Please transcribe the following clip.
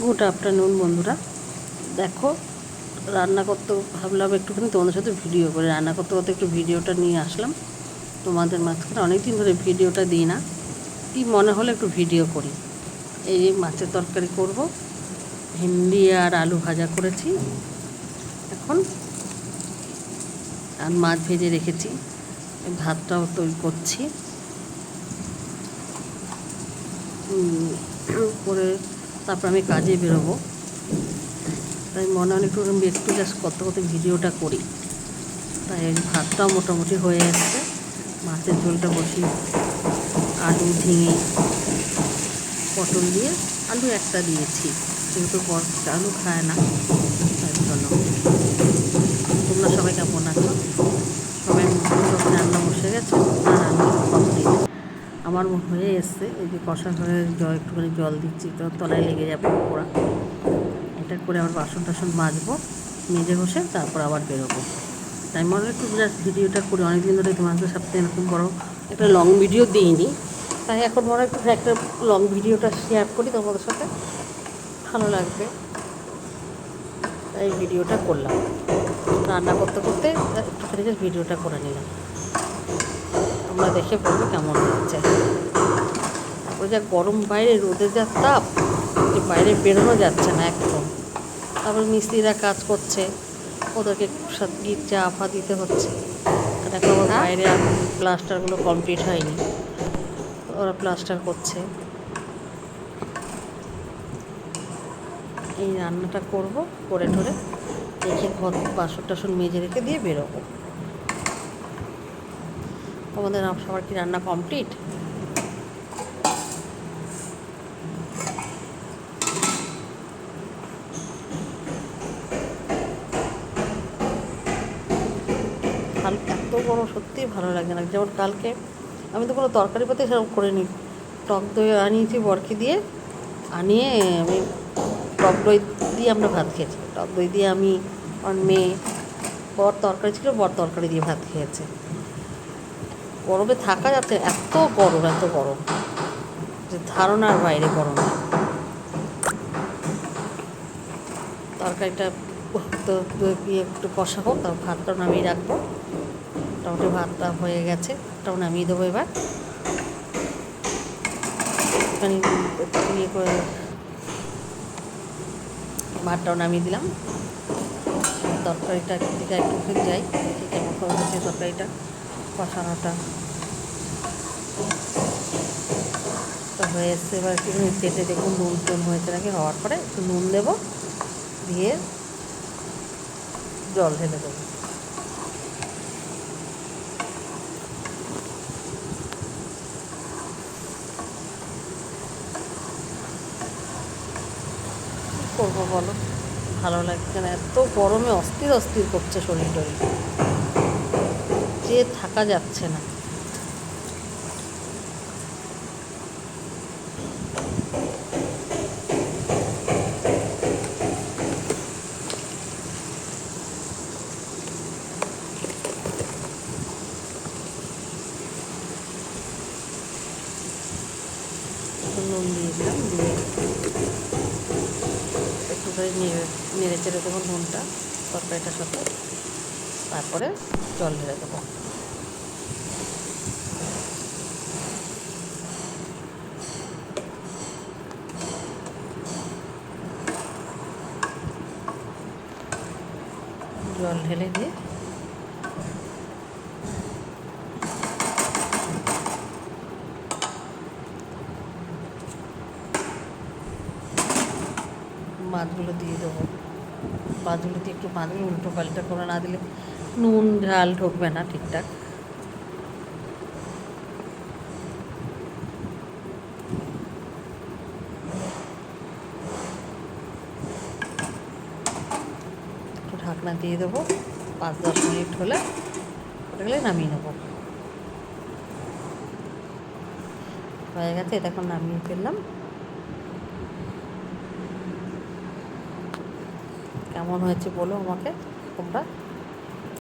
Good afternoon বন্ধুরা। দেখো, রান্না করতে ভাবলাম একটুখানি তোমাদের সাথে ভিডিও করে, রান্না করতে করতে একটু ভিডিওটা নিয়ে আসলাম তোমাদের মাঝখানে। অনেক দিন ধরে ভিডিওটা দিই না, কি মনে হলো একটু ভিডিও করি। এই যে মাছের তরকারি করব, ভেন্ডি আর আলু ভাজা করেছি এখন, আর মাছ ভেজে রেখেছি। ভাতটাও তৈরি করছি করে, তারপর আমি কাজে বেরোবো। তাই মনে হয় একটু জাস্ট করতে করতে ভিডিওটা করি। তাই ভাতটাও মোটামুটি হয়ে এসছে, মাছের ঝোলটা বসি, আলু ঝিঙে পটল দিয়ে, আলু একটা দিয়েছি যেহেতু আলু খায় না তার জন্য। তোমরা সবাই কেমন আছো? সবাই রান্না বসে গেছে আর রান্না কমপ্লিট আমার হয়ে এসছে। এই যে কষা ঘরে একটুখানি জল দিচ্ছি, তো তলায় লেগে যাবে পোড়া। এটা করে আবার বাসন টাসন মাজবো, মেজে ঘষে তারপর আবার বেরোবো। তাই মনে একটু জাস্ট ভিডিওটা করি। অনেকদিন ধরে তোমাদের সাথে এরকম বড় একটা লং ভিডিও দিইনি, তাই এখন মনে একটু একটা লং ভিডিওটা শেয়ার করি তোমাদের সাথে, ভালো লাগবে তাই ভিডিওটা করলাম। রান্না করতে করতে একটুখানি জাস্ট ভিডিওটা করে নিলাম, তোমরা দেখে বলবে কেমন হচ্ছে। তারপরে যা গরম বাইরে, রোদের যা তাপ, যে বাইরে বেরোনো যাচ্ছে না একদম। তারপরে মিস্ত্রিরা কাজ করছে, ওদেরকে চা ফা দিতে হচ্ছে। আর এখন আমার বাইরে প্লাস্টারগুলো কমপ্লিট হয়নি, ওরা প্লাস্টার করছে। এই রান্নাটা করব, করে ঠরে রেখে ঘর বাসন টাসন মেজে রেখে দিয়ে বেরোবো। তোমাদের সবার কি রান্না কমপ্লিট? এত বড় সত্যিই ভালো লাগে না। যেমন কালকে আমি তো কোনো তরকারি পাতে সেরকম করিনি, টক দই আনিয়েছি বরকে দিয়ে, আনিয়ে আমি টক দই দিয়ে আমরা ভাত খেয়েছি। টক দই দিয়ে আমি, আমার মেয়ে, বর তরকারি ছিল, বর তরকারি দিয়ে ভাত খেয়েছে। গরমে থাকা যাচ্ছে, এত গরম এত গরম যে ধারণার বাইরে গরম। তরকারিটা তো একটু কষা হোক, তারপর ভাতটাও নামিয়ে রাখবো। মোটামুটি ভাতটা হয়ে গেছে, ওটাও নামিয়ে দেবো এবার। একটুখানি ইয়ে করে ভাতটাও নামিয়ে দিলাম। তরকারিটা দিকে একটু যাই, কেমন করে হচ্ছে তরকারিটা কষানোটা তো হয়ে এসছে। এবার একটুখানি চেটে দেখুন নুন টুন হয়েছে নাকি, হওয়ার পরে একটু নুন দেবো, দিয়ে জল ঢেলে দেবো। করবো বলো, ভালো লাগছে না, এত গরমে অস্থির অস্থির করছে শরীর টরীর, যে থাকা যাচ্ছে না। নুন দিয়ে দিলাম, দিয়ে একটুখানি নেড়ে চেড়ে দেবো নুনটা তরকারিটার সাথে, তারপরে জল ঢেলে দেবো। জল ঢেলে দিয়ে মাছগুলো দিয়ে দেবো। মাছগুলো দিয়ে একটু মাছগুলো উল্টো পাল্টা করে না দিলে নুন ঝাল ঢুকবে না ঠিকঠাক। একটু ঢাকনা দিয়ে দেবো, 5-10 মিনিট হলে ওটা নামিয়ে নেবো। হয়ে গেছে, এটা এখন নামিয়ে ফেললাম। কেমন হয়েছে বলো আমাকে তোমরা।